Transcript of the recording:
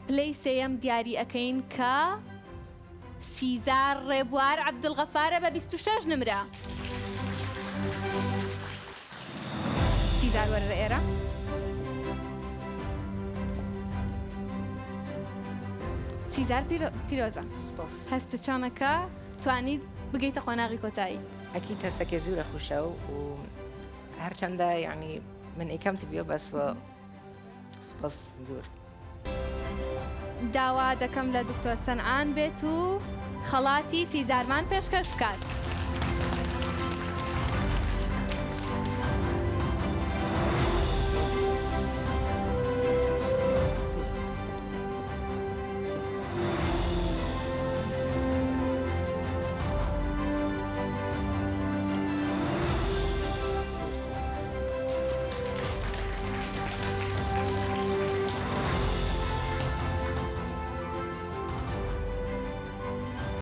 پلەی سێیەم دیاری ئەەکەین کە سيزار ريبوار عبدالغفارە بە 26 نمرە. سيزار وەرە ئێرە. سيزار پیرۆزە. هەستە چۆنەکە توانی بگەیتە قۆناغی کۆتایی. ئەکید هەستەکە زۆرە خوشە و هەرچەندە یعنی من ئەیکەمتی بێ بەس سپاس زۆر. داوا دەکەم لە دکتۆر سەنعان بێت و خەڵاتی سيزارمان پێشکەش بکات.